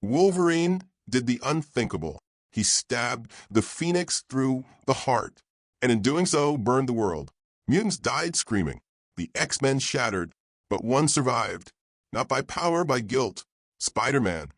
Wolverine did the unthinkable. He stabbed the Phoenix through the heart, and in doing so burned the world. Mutants died screaming. The X-Men shattered, but one survived. Not by power, by guilt. Spider-Man,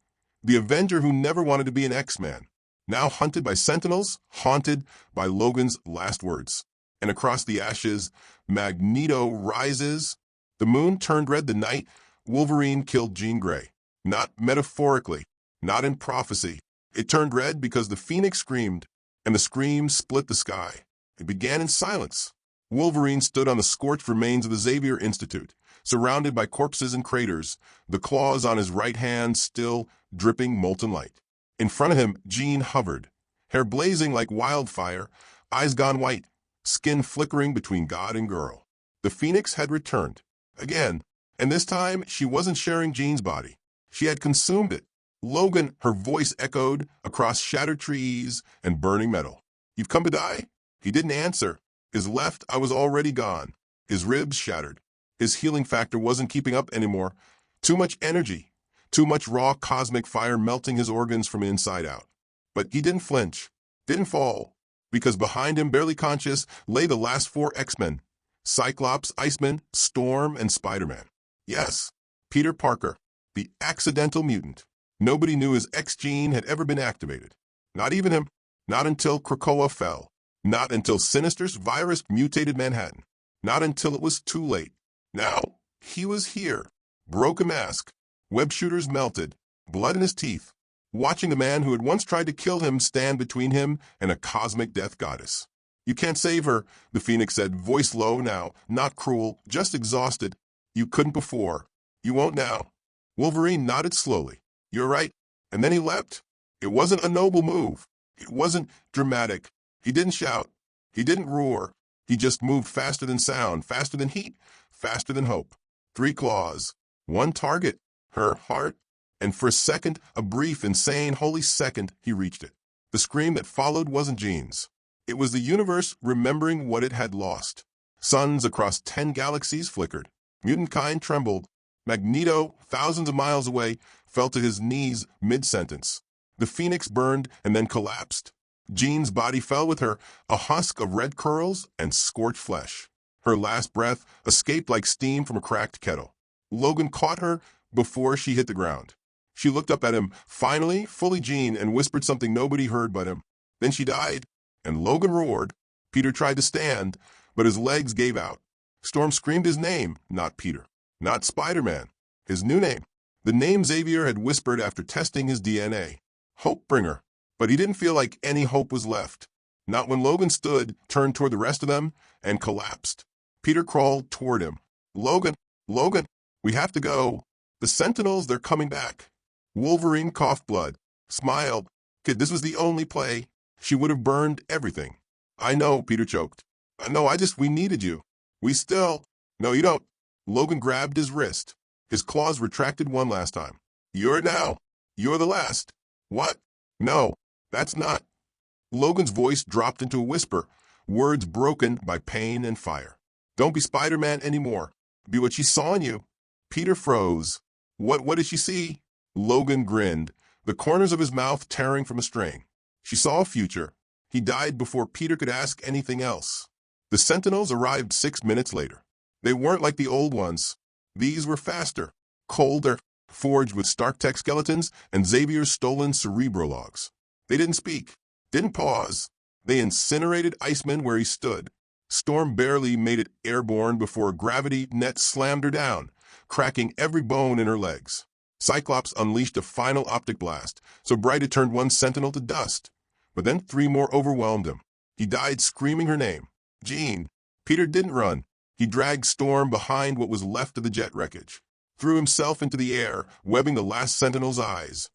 the Avenger who never wanted to be an X-Man, now hunted by Sentinels, haunted by Logan's last words. And across the ashes, Magneto rises. The moon turned red the night Wolverine killed Jean Grey. Not metaphorically, not in prophecy. It turned red because the Phoenix screamed, and the scream split the sky. It began in silence. Wolverine stood on the scorched remains of the Xavier Institute, surrounded by corpses and craters, the claws on his right hand still dripping molten light. In front of him, Jean hovered, hair blazing like wildfire, eyes gone white, skin flickering between God and girl. The Phoenix had returned, again, and this time she wasn't sharing Jean's body. She had consumed it. Logan, her voice echoed across shattered trees and burning metal. "You've come to die?" He didn't answer. His left eye was already gone. His ribs shattered. His healing factor wasn't keeping up anymore. Too much energy. Too much raw cosmic fire melting his organs from inside out. But he didn't flinch. Didn't fall. Because behind him, barely conscious, lay the last four X-Men. Cyclops, Iceman, Storm, and Spider-Man. Yes, Peter Parker, the accidental mutant. Nobody knew his X-gene had ever been activated. Not even him. Not until Krakoa fell. Not until Sinister's virus mutated Manhattan. Not until it was too late. Now, he was here. Broken mask. Web shooters melted. Blood in his teeth. Watching the man who had once tried to kill him stand between him and a cosmic death goddess. "You can't save her," the Phoenix said, voice low now, not cruel, just exhausted. "You couldn't before. You won't now." Wolverine nodded slowly. "You're right." And then he leapt. It wasn't a noble move. It wasn't dramatic. He didn't shout. He didn't roar. He just moved faster than sound, faster than heat, faster than hope. 3 claws. One target. Her heart. And for a second, a brief, insane, holy second, he reached it. The scream that followed wasn't Jean's. It was the universe remembering what it had lost. Suns across 10 galaxies flickered. Mutant kind trembled. Magneto, thousands of miles away, fell to his knees mid-sentence. The Phoenix burned and then collapsed. Jean's body fell with her, a husk of red curls and scorched flesh. Her last breath escaped like steam from a cracked kettle. Logan caught her before she hit the ground. She looked up at him, finally, fully Jean, and whispered something nobody heard but him. Then she died, and Logan roared. Peter tried to stand, but his legs gave out. Storm screamed his name, not Peter, not Spider-Man, his new name. The name Xavier had whispered after testing his DNA. Hope-bringer. But he didn't feel like any hope was left. Not when Logan stood, turned toward the rest of them, and collapsed. Peter crawled toward him. "Logan, Logan, we have to go. The Sentinels, they're coming back." Wolverine coughed blood, smiled. "Kid, this was the only play. She would have burned everything." "I know," Peter choked. "I know, we needed you. We still—" "No, you don't." Logan grabbed his wrist. His claws retracted one last time. "You're it now. You're the last." "What?" "No, that's not." Logan's voice dropped into a whisper, words broken by pain and fire. "Don't be Spider-Man anymore. Be what she saw in you." Peter froze. What did she see?" Logan grinned, the corners of his mouth tearing from a string. "She saw a future." He died before Peter could ask anything else. The Sentinels arrived 6 minutes later. They weren't like the old ones. These were faster, colder, forged with Stark-Tech skeletons and Xavier's stolen cerebrologs. They didn't speak, didn't pause. They incinerated Iceman where he stood. Storm barely made it airborne before a gravity net slammed her down, cracking every bone in her legs. Cyclops unleashed a final optic blast, so bright it turned one Sentinel to dust. But then 3 more overwhelmed him. He died screaming her name. Jean. Peter didn't run. He dragged Storm behind what was left of the jet wreckage, threw himself into the air, webbing the last Sentinel's eyes,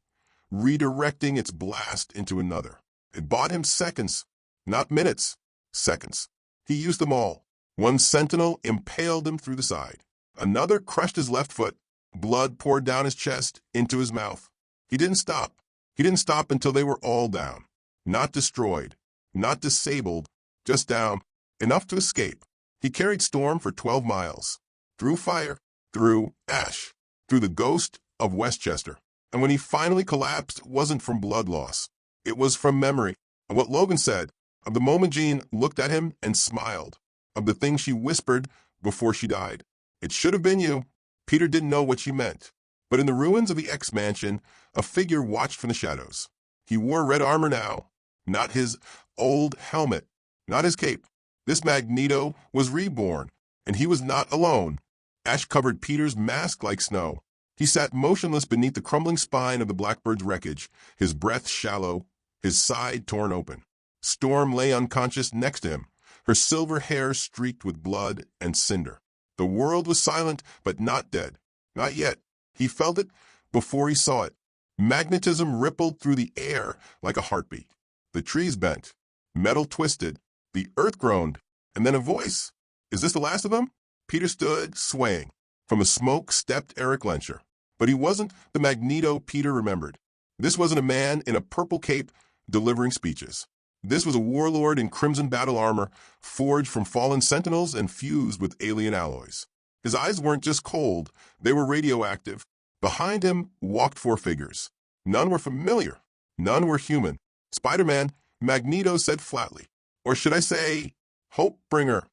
redirecting its blast into another. It bought him seconds, not minutes, seconds. He used them all. One Sentinel impaled him through the side. Another crushed his left foot. Blood poured down his chest, into his mouth. He didn't stop. He didn't stop until they were all down. Not destroyed, not disabled, just down, enough to escape. He carried Storm for 12 miles. Through fire, through ash, through the ghost of Westchester. And when he finally collapsed, it wasn't from blood loss. It was from memory of what Logan said, of the moment Jean looked at him and smiled, of the things she whispered before she died. It should have been you. Peter didn't know what she meant. But in the ruins of the X-Mansion, a figure watched from the shadows. He wore red armor now, not his old helmet, not his cape. This Magneto was reborn, and he was not alone. Ash covered Peter's mask like snow. He sat motionless beneath the crumbling spine of the Blackbird's wreckage, his breath shallow, his side torn open. Storm lay unconscious next to him, her silver hair streaked with blood and cinder. The world was silent, but not dead. Not yet. He felt it before he saw it. Magnetism rippled through the air like a heartbeat. The trees bent, metal twisted, the earth groaned, and then a voice. Is this the last of them? Peter stood, swaying. From the smoke stepped Eric Lenscher. But he wasn't the Magneto Peter remembered. This wasn't a man in a purple cape delivering speeches. This was a warlord in crimson battle armor, forged from fallen sentinels and fused with alien alloys. His eyes weren't just cold, they were radioactive. Behind him walked four figures. None were familiar. None were human. Spider-Man, Magneto said flatly. Or should I say, Hope-bringer.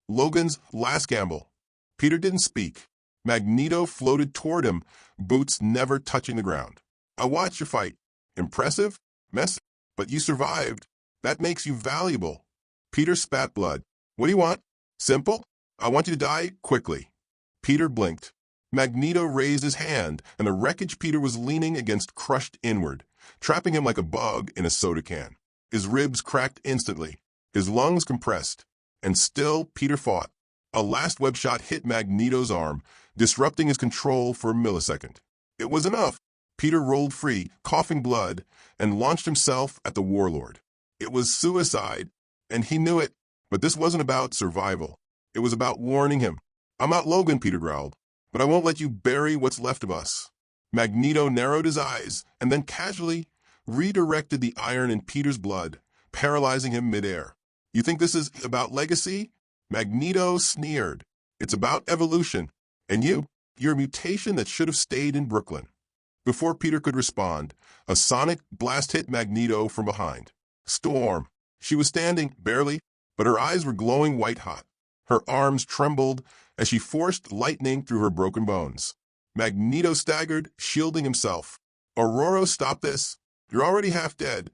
Logan's last gamble. Peter didn't speak. Magneto floated toward him, boots never touching the ground. I watched your fight. Impressive? Messy. But you survived. That makes you valuable. Peter spat blood. What do you want? Simple? I want you to die quickly. Peter blinked. Magneto raised his hand, and the wreckage Peter was leaning against crushed inward, trapping him like a bug in a soda can. His ribs cracked instantly, his lungs compressed, and still Peter fought. A last web shot hit Magneto's arm, disrupting his control for a millisecond. It was enough. Peter rolled free, coughing blood, and launched himself at the warlord. It was suicide, and he knew it, but this wasn't about survival. It was about warning him. I'm not Logan, Peter growled, but I won't let you bury what's left of us. Magneto narrowed his eyes and then casually redirected the iron in Peter's blood, paralyzing him midair. You think this is about legacy? Magneto sneered. It's about evolution. And you're a mutation that should have stayed in Brooklyn. Before Peter could respond, a sonic blast hit Magneto from behind. Storm. She was standing, barely, but her eyes were glowing white-hot. Her arms trembled as she forced lightning through her broken bones. Magneto staggered, shielding himself. Aurora, stop this. You're already half dead.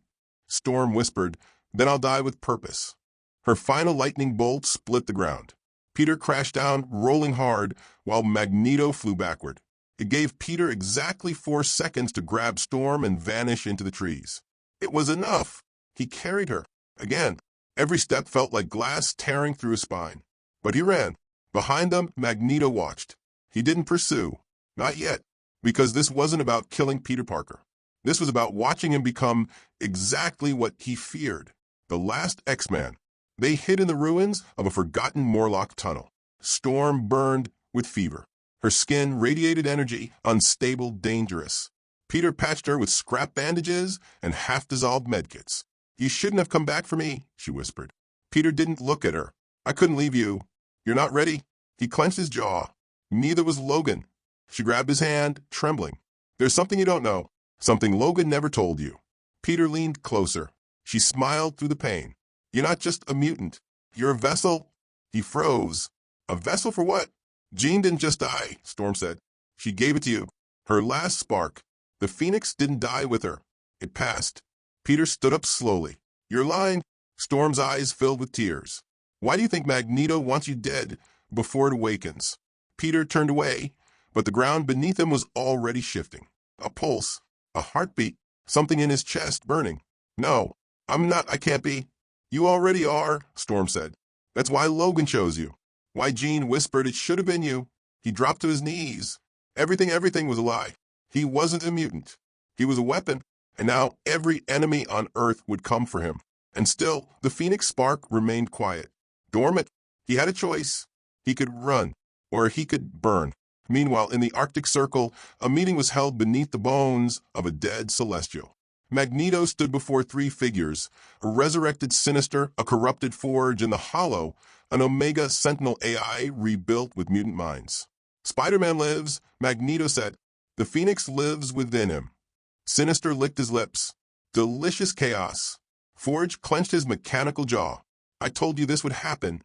Storm whispered, then I'll die with purpose. Her final lightning bolt split the ground. Peter crashed down, rolling hard, while Magneto flew backward. It gave Peter exactly 4 seconds to grab Storm and vanish into the trees. It was enough. He carried her. Again, every step felt like glass tearing through his spine. But he ran. Behind them, Magneto watched. He didn't pursue. Not yet. Because this wasn't about killing Peter Parker. This was about watching him become exactly what he feared. The last X-Man. They hid in the ruins of a forgotten Morlock tunnel. Storm burned with fever. Her skin radiated energy, unstable, dangerous. Peter patched her with scrap bandages and half-dissolved medkits. You shouldn't have come back for me, she whispered. Peter didn't look at her. I couldn't leave you. You're not ready. He clenched his jaw. Neither was Logan. She grabbed his hand, trembling. There's something you don't know. Something Logan never told you. Peter leaned closer. She smiled through the pain. You're not just a mutant. You're a vessel. He froze. A vessel for what? Jean didn't just die, Storm said. She gave it to you. Her last spark. The Phoenix didn't die with her. It passed. Peter stood up slowly. You're lying. Storm's eyes filled with tears. Why do you think Magneto wants you dead before it awakens? Peter turned away, but the ground beneath him was already shifting. A pulse, a heartbeat, something in his chest burning. No, I can't be. You already are, Storm said. That's why Logan chose you. Why Jean whispered it should have been you. He dropped to his knees. Everything was a lie. He wasn't a mutant. He was a weapon, and now every enemy on Earth would come for him. And still, the Phoenix spark remained quiet. Dormant. He had a choice. He could run, or he could burn. Meanwhile, in the Arctic Circle, a meeting was held beneath the bones of a dead Celestial. Magneto stood before 3 figures, a resurrected Sinister, a corrupted Forge, and the Hollow, an Omega Sentinel AI rebuilt with mutant minds. Spider-Man lives, Magneto said. The Phoenix lives within him. Sinister licked his lips. Delicious chaos. Forge clenched his mechanical jaw. I told you this would happen.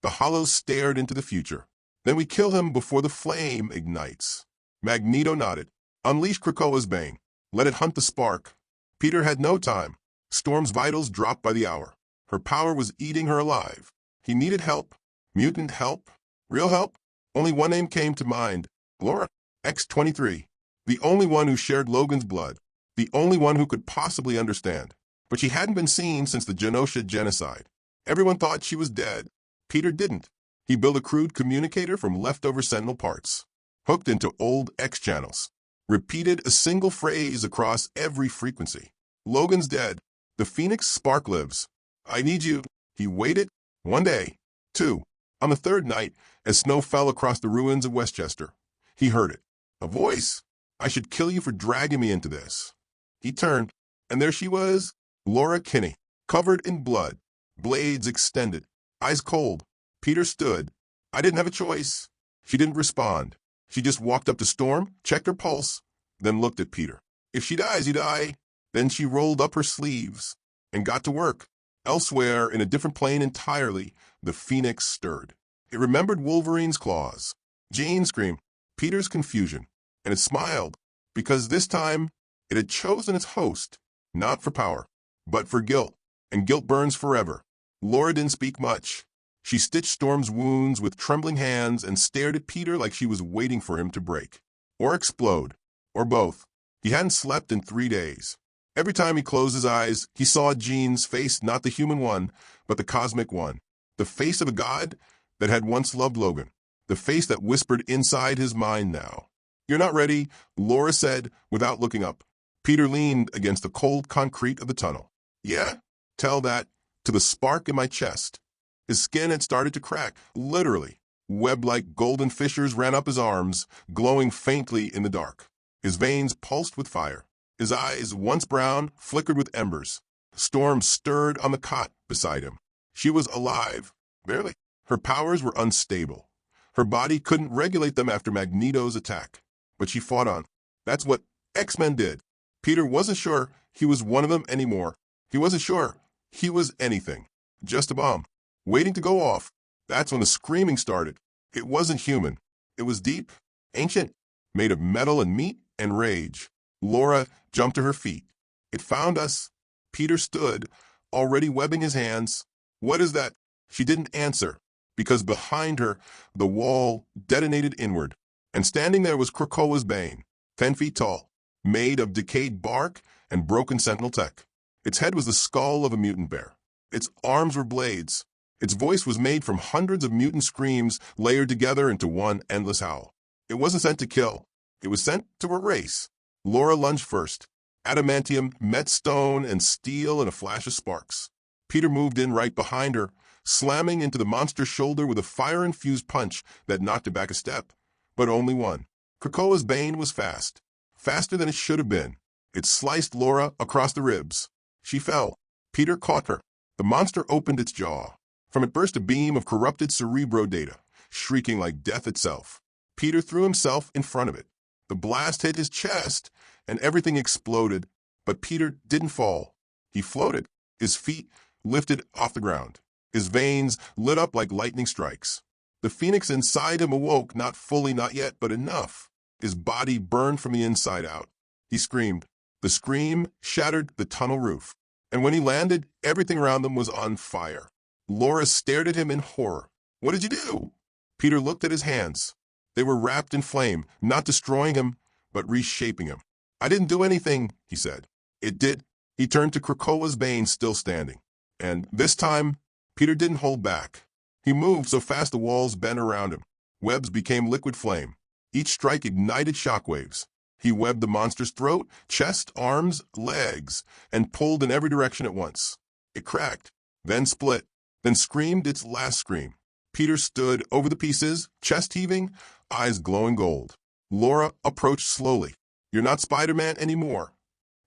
The Hollows stared into the future. Then we kill him before the flame ignites. Magneto nodded. Unleash Krakoa's bane. Let it hunt the spark. Peter had no time. Storm's vitals dropped by the hour. Her power was eating her alive. He needed help. Mutant help. Real help? Only one name came to mind. Laura. X-23. The only one who shared Logan's blood. The only one who could possibly understand. But she hadn't been seen since the Genosha genocide. Everyone thought she was dead. Peter didn't. He built a crude communicator from leftover Sentinel parts. Hooked into old X channels. Repeated a single phrase across every frequency. Logan's dead. The Phoenix spark lives. I need you. He waited. 1 day. 2. On the 3rd night, as snow fell across the ruins of Westchester, he heard it. A voice. I should kill you for dragging me into this. He turned, and there she was, Laura Kinney, covered in blood, blades extended, eyes cold. Peter stood. I didn't have a choice. She didn't respond. She just walked up to Storm, checked her pulse, then looked at Peter. If she dies, you die. Then she rolled up her sleeves and got to work. Elsewhere, in a different plane entirely, the Phoenix stirred. It remembered Wolverine's claws, Jean's scream, Peter's confusion, and it smiled, because this time it had chosen its host, not for power, but for guilt, and guilt burns forever. Laura didn't speak much. She stitched Storm's wounds with trembling hands and stared at Peter like she was waiting for him to break, or explode, or both. He hadn't slept in 3 days. Every time he closed his eyes, he saw Jean's face, not the human one, but the cosmic one. The face of a god that had once loved Logan. The face that whispered inside his mind now. You're not ready, Laura said, without looking up. Peter leaned against the cold concrete of the tunnel. Yeah? Tell that to the spark in my chest. His skin had started to crack, literally. Web-like golden fissures ran up his arms, glowing faintly in the dark. His veins pulsed with fire. His eyes, once brown, flickered with embers. Storm stirred on the cot beside him. She was alive, barely. Her powers were unstable. Her body couldn't regulate them after Magneto's attack. But she fought on. That's what X-Men did. Peter wasn't sure he was one of them anymore. He wasn't sure he was anything. Just a bomb, waiting to go off. That's when the screaming started. It wasn't human. It was deep, ancient, made of metal and meat and rage. Laura jumped to her feet. It found us. Peter stood, already webbing his hands. What is that? She didn't answer, because behind her, the wall detonated inward. And standing there was Krakoa's bane, 10 feet tall, made of decayed bark and broken sentinel tech. Its head was the skull of a mutant bear. Its arms were blades. Its voice was made from hundreds of mutant screams layered together into one endless howl. It wasn't sent to kill. It was sent to erase. Laura lunged first. Adamantium met stone and steel in a flash of sparks. Peter moved in right behind her, slamming into the monster's shoulder with a fire-infused punch that knocked it back a step. But only one. Krakoa's bane was fast. Faster than it should have been. It sliced Laura across the ribs. She fell. Peter caught her. The monster opened its jaw. From it burst a beam of corrupted cerebro data, shrieking like death itself. Peter threw himself in front of it. The blast hit his chest, and everything exploded, but Peter didn't fall. He floated, his feet lifted off the ground. His veins lit up like lightning strikes. The Phoenix inside him awoke, not fully, not yet, but enough. His body burned from the inside out. He screamed. The scream shattered the tunnel roof. And when he landed, everything around them was on fire. Laura stared at him in horror. What did you do? Peter looked at his hands. They were wrapped in flame, not destroying him, but reshaping him. I didn't do anything, he said. It did. He turned to Krakoa's bane, still standing. And this time, Peter didn't hold back. He moved so fast the walls bent around him. Webs became liquid flame. Each strike ignited shockwaves. He webbed the monster's throat, chest, arms, legs, and pulled in every direction at once. It cracked, then split, then screamed its last scream. Peter stood over the pieces, chest heaving, eyes glowing gold. Laura approached slowly. You're not Spider-Man anymore.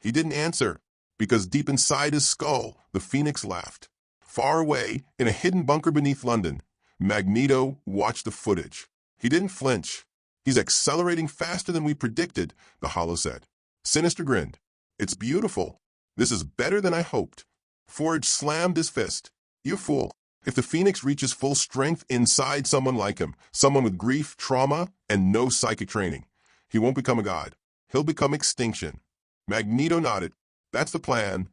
He didn't answer, because deep inside his skull, the Phoenix laughed. Far away, in a hidden bunker beneath London, Magneto watched the footage. He didn't flinch. He's accelerating faster than we predicted, the Hollow said. Sinister grinned. It's beautiful. This is better than I hoped. Forge slammed his fist. You fool. If the Phoenix reaches full strength inside someone like him, someone with grief, trauma, and no psychic training, he won't become a god. He'll become extinction. Magneto nodded. That's the plan.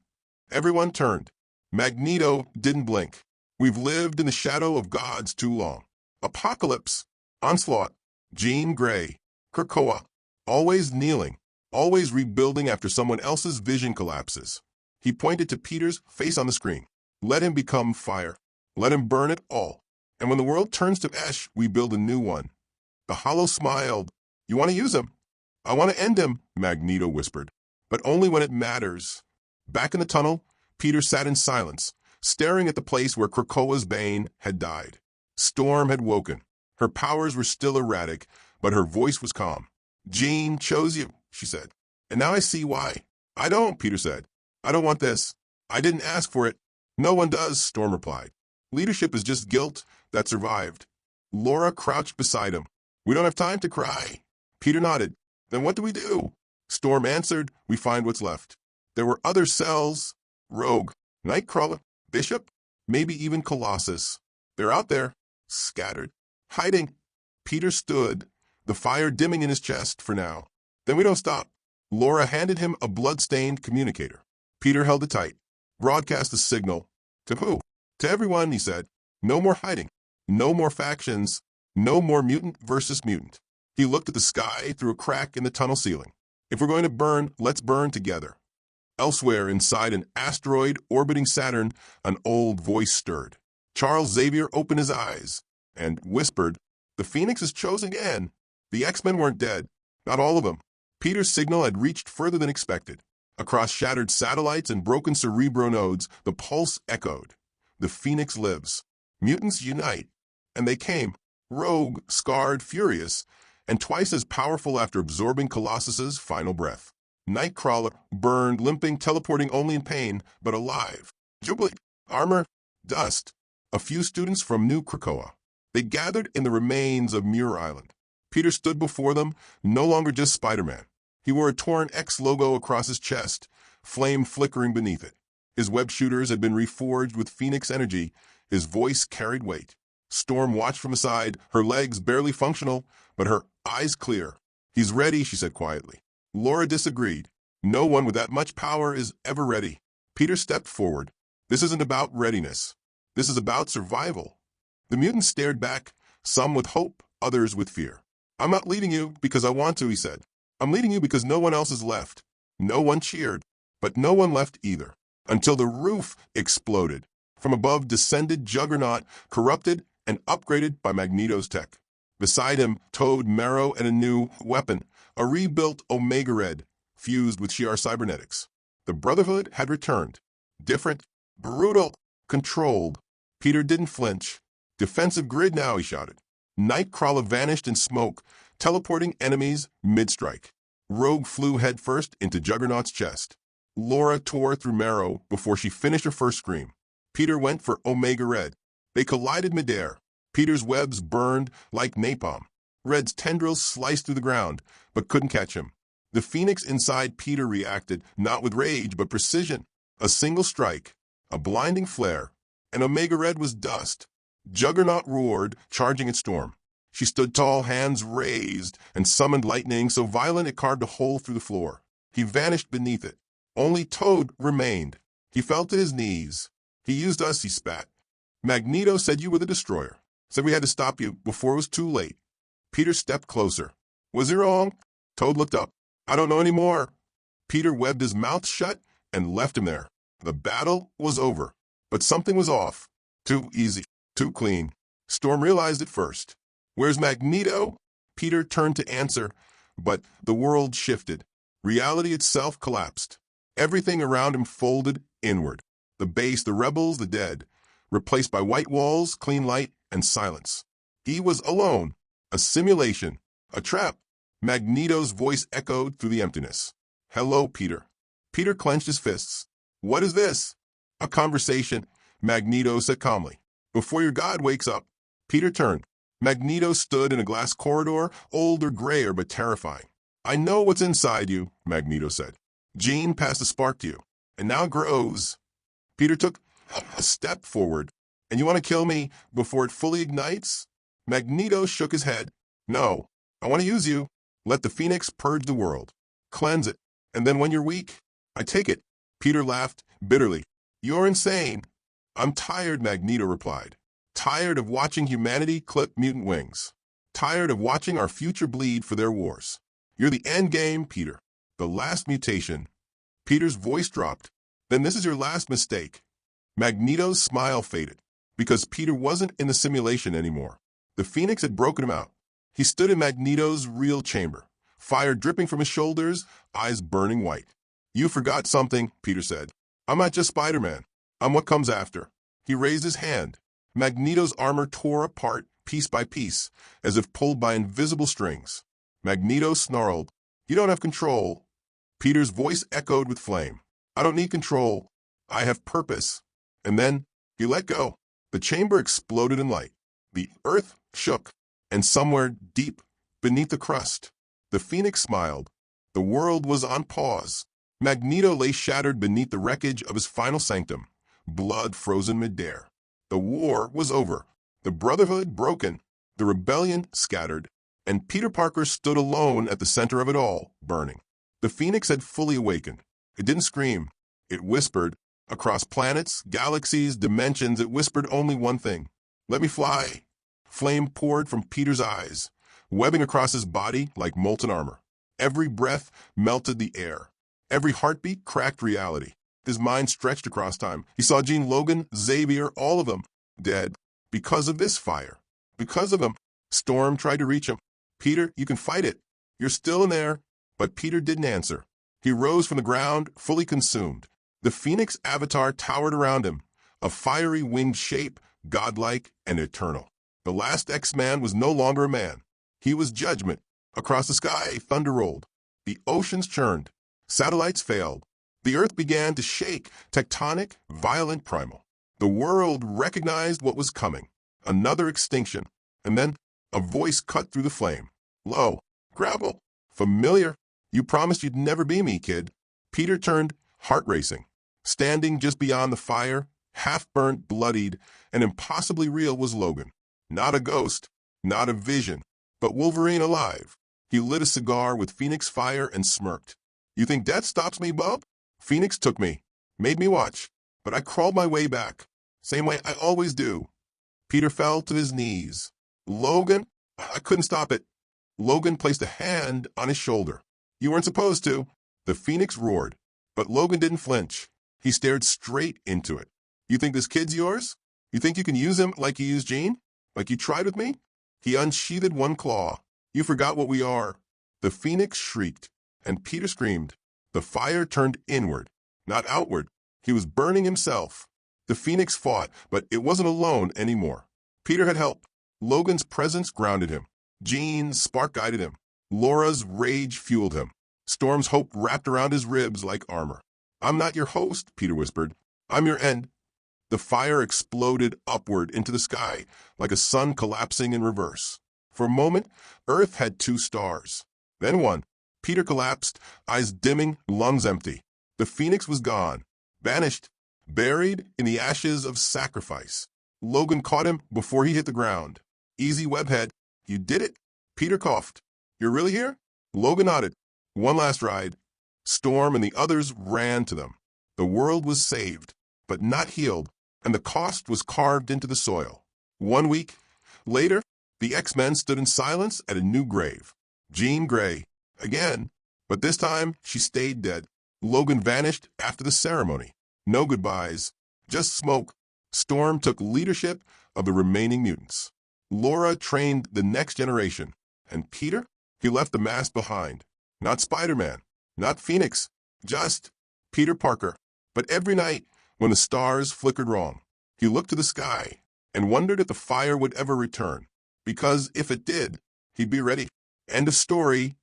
Everyone turned. Magneto didn't blink. We've lived in the shadow of gods too long. Apocalypse. Onslaught. Jean Grey. Krakoa. Always kneeling. Always rebuilding after someone else's vision collapses. He pointed to Peter's face on the screen. Let him become fire. Let him burn it all. And when the world turns to ash, we build a new one. The Hollow smiled. You want to use him? I want to end him, Magneto whispered. But only when it matters. Back in the tunnel, Peter sat in silence, staring at the place where Krakoa's Bane had died. Storm had woken. Her powers were still erratic, but her voice was calm. Jean chose you, she said. And now I see why. I don't, Peter said. I don't want this. I didn't ask for it. No one does, Storm replied. Leadership is just guilt that survived. Laura crouched beside him. We don't have time to cry. Peter nodded. Then what do we do? Storm answered, we find what's left. There were other cells. Rogue, Nightcrawler, Bishop, maybe even Colossus. They're out there, scattered, hiding. Peter stood, the fire dimming in his chest for now. Then we don't stop. Laura handed him a blood-stained communicator. Peter held it tight. Broadcast the signal. To who? To everyone, he said. No more hiding. No more factions. No more mutant versus mutant. He looked at the sky through a crack in the tunnel ceiling. If we're going to burn, let's burn together. Elsewhere, inside an asteroid orbiting Saturn, an old voice stirred. Charles Xavier opened his eyes and whispered, The Phoenix is chosen again. The X-Men weren't dead. Not all of them. Peter's signal had reached further than expected. Across shattered satellites and broken cerebro nodes, the pulse echoed. The Phoenix lives. Mutants unite. And they came, rogue, scarred, furious, and twice as powerful after absorbing Colossus's final breath. Nightcrawler, burned, limping, teleporting only in pain, but alive. Jubilee, armor, dust. A few students from New Krakoa. They gathered in the remains of Muir Island. Peter stood before them, no longer just Spider-Man. He wore a torn X logo across his chest, flame flickering beneath it. His web shooters had been reforged with Phoenix energy. His voice carried weight. Storm watched from aside, her legs barely functional, but her eyes clear. He's ready, she said quietly. Laura disagreed. No one with that much power is ever ready. Peter stepped forward. This isn't about readiness. This is about survival. The mutants stared back, some with hope, others with fear. I'm not leading you because I want to, he said. I'm leading you because no one else is left. No one cheered, but no one left either. Until the roof exploded. From above descended Juggernaut, corrupted and upgraded by Magneto's tech. Beside him, Toad, Marrow, and a new weapon, a rebuilt Omega Red, fused with Shi'ar cybernetics. The Brotherhood had returned. Different, brutal, controlled. Peter didn't flinch. Defensive grid now, he shouted. Nightcrawler vanished in smoke, teleporting enemies mid-strike. Rogue flew headfirst into Juggernaut's chest. Laura tore through Marrow before she finished her first scream. Peter went for Omega Red. They collided midair. Peter's webs burned like napalm. Red's tendrils sliced through the ground, but couldn't catch him. The Phoenix inside Peter reacted, not with rage, but precision. A single strike, a blinding flare, and Omega Red was dust. Juggernaut roared, charging at Storm. She stood tall, hands raised, and summoned lightning so violent it carved a hole through the floor. He vanished beneath it. Only Toad remained. He fell to his knees. He used us, he spat. Magneto said you were the destroyer. Said we had to stop you before it was too late. Peter stepped closer. Was he wrong? Toad looked up. I don't know any more. Peter webbed his mouth shut and left him there. The battle was over, but something was off. Too easy, too clean. Storm realized it first. Where's Magneto? Peter turned to answer, but the world shifted. Reality itself collapsed. Everything around him folded inward. The base, the rebels, the dead, replaced by white walls, clean light, and silence. He was alone. A simulation. A trap. Magneto's voice echoed through the emptiness. Hello, Peter. Peter clenched his fists. What is this? A conversation, Magneto said calmly. Before your god wakes up. Peter turned. Magneto stood in a glass corridor, older, grayer, but terrifying. I know what's inside you, Magneto said. Jean passed a spark to you, and now it grows. Peter took a step forward. And you want to kill me before it fully ignites? Magneto shook his head. No, I want to use you. Let the Phoenix purge the world. Cleanse it. And then when you're weak, I take it. Peter laughed bitterly. You're insane. I'm tired, Magneto replied. Tired of watching humanity clip mutant wings. Tired of watching our future bleed for their wars. You're the end game, Peter. The last mutation. Peter's voice dropped. Then this is your last mistake. Magneto's smile faded, because Peter wasn't in the simulation anymore. The Phoenix had broken him out. He stood in Magneto's real chamber, fire dripping from his shoulders, eyes burning white. You forgot something, Peter said. I'm not just Spider-Man. I'm what comes after. He raised his hand. Magneto's armor tore apart, piece by piece, as if pulled by invisible strings. Magneto snarled, You don't have control. Peter's voice echoed with flame. I don't need control. I have purpose. And then he let go. The chamber exploded in light. The earth shook, and somewhere deep beneath the crust, the Phoenix smiled. The world was on pause. Magneto lay shattered beneath the wreckage of his final sanctum, blood frozen midair. The war was over. The Brotherhood broken. The rebellion scattered. And Peter Parker stood alone at the center of it all, burning. The Phoenix had fully awakened. It didn't scream. It whispered. Across planets, galaxies, dimensions, it whispered only one thing. Let me fly. Flame poured from Peter's eyes, webbing across his body like molten armor. Every breath melted the air. Every heartbeat cracked reality. His mind stretched across time. He saw Jean Logan, Xavier, all of them, dead. Because of this fire. Because of him. Storm tried to reach him. Peter, you can fight it. You're still in there. But Peter didn't answer. He rose from the ground, fully consumed. The Phoenix avatar towered around him, a fiery winged shape, godlike and eternal. The last X-Man was no longer a man. He was judgment. Across the sky, thunder rolled. The oceans churned. Satellites failed. The earth began to shake, tectonic, violent, primal. The world recognized what was coming. Another extinction. And then a voice cut through the flame. Low, gravel, familiar. You promised you'd never be me, kid. Peter turned, heart racing. Standing just beyond the fire, half-burnt, bloodied, and impossibly real was Logan. Not a ghost, not a vision, but Wolverine alive. He lit a cigar with Phoenix fire and smirked. You think death stops me, bub? Phoenix took me, made me watch, but I crawled my way back. Same way I always do. Peter fell to his knees. Logan? I couldn't stop it. Logan placed a hand on his shoulder. You weren't supposed to. The Phoenix roared, but Logan didn't flinch. He stared straight into it. You think this kid's yours? You think you can use him like you used Jean? Like you tried with me? He unsheathed one claw. You forgot what we are. The Phoenix shrieked, and Peter screamed. The fire turned inward, not outward. He was burning himself. The Phoenix fought, but it wasn't alone anymore. Peter had help. Logan's presence grounded him. Jean's spark guided him. Laura's rage fueled him. Storm's hope wrapped around his ribs like armor. I'm not your host, Peter whispered. I'm your end. The fire exploded upward into the sky, like a sun collapsing in reverse. For a moment, Earth had 2 stars. Then one. Peter collapsed, eyes dimming, lungs empty. The Phoenix was gone, vanished, buried in the ashes of sacrifice. Logan caught him before he hit the ground. Easy, webhead. You did it. Peter coughed. You're really here? Logan nodded. One last ride. Storm and the others ran to them. The world was saved, but not healed, and the cost was carved into the soil. 1 week later, the X-Men stood in silence at a new grave. Jean Grey, again, but this time she stayed dead. Logan vanished after the ceremony. No goodbyes, just smoke. Storm took leadership of the remaining mutants. Laura trained the next generation, and Peter, he left the mask behind. Not Spider-Man, not Phoenix, just Peter Parker. But every night, when the stars flickered wrong, he looked to the sky and wondered if the fire would ever return. Because if it did, he'd be ready. End of story.